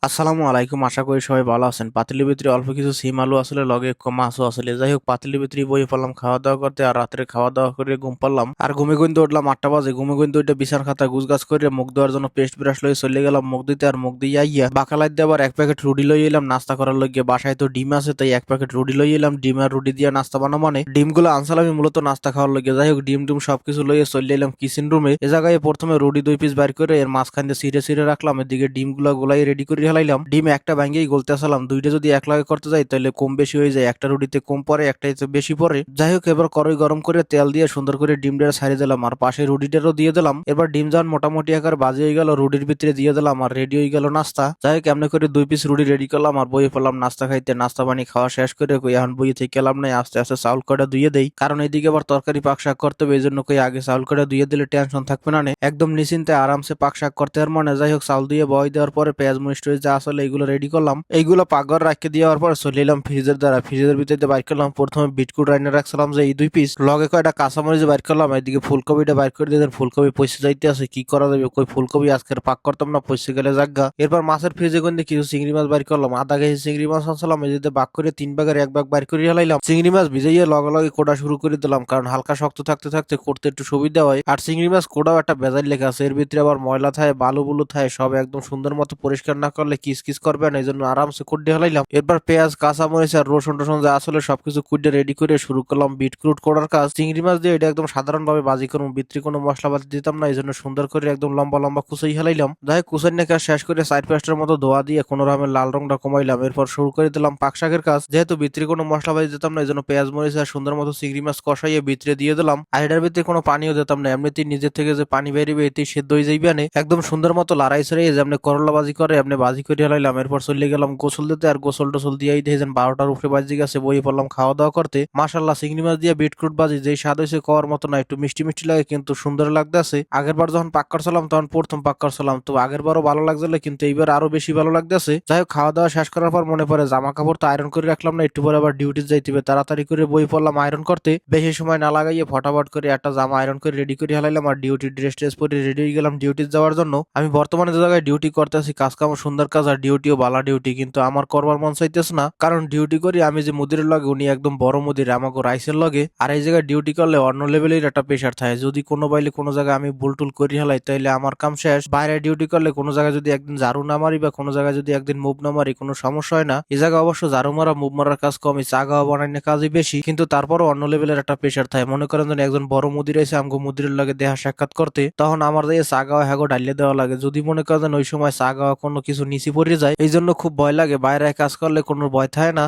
আসসালামু আলাইকুম, আশা করি সবাই ভালো আছেন। পাতিলের ভিতরে অল্প কিছু সিম আলু আসলে, লগে একটু মাছও আসলে। যাই হোক, পাতিলের ভিতরে বই পড়লাম খাওয়া দাওয়া করতে, আর রাত্রে খাওয়া দাওয়া করে ঘুম পারলাম। আর ঘুমে গুনতে উঠলাম 8টা বাজে। ঘুমে গুনতে উঠে বিছার খাতা গুছগাছ করে মুখ দেওয়ার জন্য পেস্ট ব্রাশ লয়ে চলে গেলাম মুখ দিতে। আর মুখ দিয়ে আইয়া বাকালাই দিয়ে আবার 1 প্যাকেট রুটি লই এলাম নাস্তা করার লইগে। বাসায় তো ডিম আছে, তাই 1 প্যাকেট রুটি লই এলাম। ডিম আর রুটি দিয়ে নাস্তা বানাবো, মানে ডিমগুলো আনসালাম আমি মূলত নাস্তা খাওয়ার লইগে। যাই হোক, ডিম সবকিছু লইয়ে চলে এলাম কিচেন রুমে। এ জায়গায় প্রথমে রুটি 2 পিস বাইর করে এর মাঝখান দিয়ে ছিঁড়ে ছিঁড়ে রাখলাম। এদিকে ডিমগুলো গোলাই রেডি করে হেলাইলাম। ডিম একটা ভাঙ্গেই গলতে আসলাম। দুইটা যদি এক লাগে করতে যাই তাহলে কম বেশি হয়ে যায়, একটা রুটিতে কম পড়ে, একটাইতে বেশি পড়ে। যাই হোক, এবার কড়াই গরম করে তেল দিয়ে সুন্দর করে ডিমটা ছাড়িয়ে দিলাম, আর পাশে রুটিটারও দিয়ে দিলাম। এবার ডিম যখন মোটামুটি আকার বাজে হয়ে গেল, রুটির ভিতরে দিয়ে দিলাম, আর রেডি হয়ে গেল নাস্তা। যাই হোক, এমনি করে 2 পিস রুটি রেডি করলাম আর বইয়ে পড়লাম নাস্তা খাইতে। নাস্তা পানি খাওয়া শেষ করে কই এখন বইয়ে থেকে গেলাম নাই, আস্তে আস্তে চাউল কটা ধুয়ে দেই, কারণ এইদিকে আবার তরকারি পাক শাক করতে হবে। এই জন্য কই আগে চাউল কটা ধুয়ে দিলে টেনশন থাকবে না, একদম নিশ্চিন্তে আরামসে পাক শাক করতে আর মনে। যাই হোক, চাউল দিয়ে বয় দেওয়ার পরে পেঁয়াজ মরিচ টরিচ যা আসলে এইগুলো রেডি করলাম। এইগুলো পাকঘর রাখতে দেওয়ার পর চলে এলাম ফ্রিজের দ্বারা। ফ্রিজের ভিতরে বাইর করলাম প্রথমে বিটকুট রান্না রাখছিলাম যে এই 2 পিস, লগে কয়টা কাঁচামরিচ বাইর করলাম। এদিকে ফুলকপিটা বাইর করে দিয়ে ফুলকপি পয়সা যাইতে আছে, কি করা যাবে, কই ফুলকপি আজকের পাক করতাম না, পয়সা গেলে জাগা। এরপর মাছের ফ্রিজে কিন্তু কিছু চিংড়ি মাছ বাইর করলাম। আধা কেজি চিংড়ি মাছ আনছিলাম, এদিকে বাক করে 3 ভাগের 1 ভাগ বাইর করে হেলাইলাম। চিংড়ি মাছ ভিজাইয়ে লগে লগে কোটা শুরু করে দিলাম, কারণ হালকা শক্ত থাকতে থাকতে করতে একটু সুবিধা হয়। আর চিংড়ি মাছ কোটাও একটা বেজার লেখা আছে, এর ভিতরে আবার ময়লা থাকে, বালু বুলু থাকে, সব একদম সুন্দর মতো পরিষ্কার না করলে কিস কিস করবে না, এই জন্য আরামসে কুটে হেলাইলাম। এরপর পেঁয়াজ কাঁচামরিচ আর রসুন টসুন যা আসলে সবকিছু কুটে রেডি করে শুরু করলাম বিটক্রুট করার কাজ। চিংড়ি মাছ দিয়ে এটা একদম সাধারণ ভাবে বাজি করবো, ভিতরে কোনো মশলাপাতি দিতাম না, এই জন্য সুন্দর করে একদম লম্বা লম্বা কুচাই হেলাইলাম। যাই কুচাই নিয়ে কাজ শেষ করে 4-5টার মতো ধোয়া দিয়ে কোনো রকমের লাল রংটা কমাইলাম। এরপর শুরু করে দিলাম পাক শাকের কাজ। যেহেতু ভিতরে কোনো মশলাপাতি দিতাম না, এই জন্য পেঁয়াজ মরিচ আর সুন্দর মতো চিংড়ি মাছ কষাইয়ে ভিতরে দিয়ে দিলাম। আর এটার ভিতরে কোনো পানিও দিতাম না, এমনিতেই নিজের থেকে যে পানি বেরিয়ে এতেই সেদ্ধ হয়ে যাইবে না। একদম সুন্দর মতো লড়াই ছড়াইয়ে যেমনি করলা বাজি করে এমনি বাজি করে হেলাইলাম। এরপর চলে গেলাম গোসল দিতে, আর গোসল টোসল দিয়েই দেখে 12টার উপরে বাজি গেছে, বইয়ে পড়লাম খাওয়া দাওয়া করতে। মাশাল্লাহ, চিংড়ি মাছ দিয়ে বিটরুট বাজি যেই স্বাদ হয়েছে কওয়ার মতো না, একটু মিষ্টি মিষ্টি লাগে কিন্তু সুন্দর লাগতেছে। আগের বার যখন পাক করছিলাম তখন প্রথম পাক করছিলাম, তো আগের বারও ভালো লাগছিল, কিন্তু এইবার আরো বেশি ভালো লাগতেছে। যাই হোক, খাওয়া দাওয়া শেষ করার পর মনে পড়ে জামা কাপড় তো আয়রন করে রাখলাম না, একটু পরে আবার ডিউটি যাইতে হবে। তাড়াতাড়ি করে বই পড়লাম আয়রন করতে, বেশি সময় না লাগাইয়ে ফটাফট করে একটা জামা আয়রন করে রেডি করে হালাইলাম। আর ডিউটি ড্রেস ট্রেস পরে রেডি হয়ে গেলাম ডিউটি যাওয়ার জন্য। আমি বর্তমানে যে জায়গায় ডিউটি করতেছি, কাজ কাম সুন্দর কাজ আর ডিউটিও বালা ডিউটি, কিন্তু আমার করবার মন চাইতেছে না, কারণ ডিউটি করি আমি যে মুদিরের লগে, উনি একদম বড় মুদির আমাকে রাইসের লগে। আর এই জায়গায় ডিউটি করলে অন্য লেভেলের একটা প্রেশার থাকে, যদি কোনো বাইলে কোনো জায়গায় আমি বুলটুল করি হেলাই তাইলে আমার কাম শেষ। বাইরে ডিউটি করলে কোনো জায়গায় যদি একদিন ঝাড়ু না মারি বা কোনো জায়গায় যদি একদিন মুভ না মারি কোনো সমস্যা হয় না। এই জায়গায় অবশ্য ঝাড়ু মারা মুভ মারার কাজ কমই, চা গাওয়া বানানোর কাজই বেশি, কিন্তু তারপরও অন্য লেভেলের একটা প্রেশার থাকে। মনে করেন যেন একজন বড় মুদির এসে আমগো মুদিরের লগে দেখা সাক্ষাৎ করতে, তখন আমার দিয়ে চা গাওয়া হ্যাগো ডালিয়ে দেওয়া লাগে। যদি মনে করেন ওই সময় চা গাওয়া কোনো কিছু নিচি পড়ে যায়, এই জন্য খুব ভয় লাগে। বাইরে কাজ করলে কোনো ভয় থাকে না।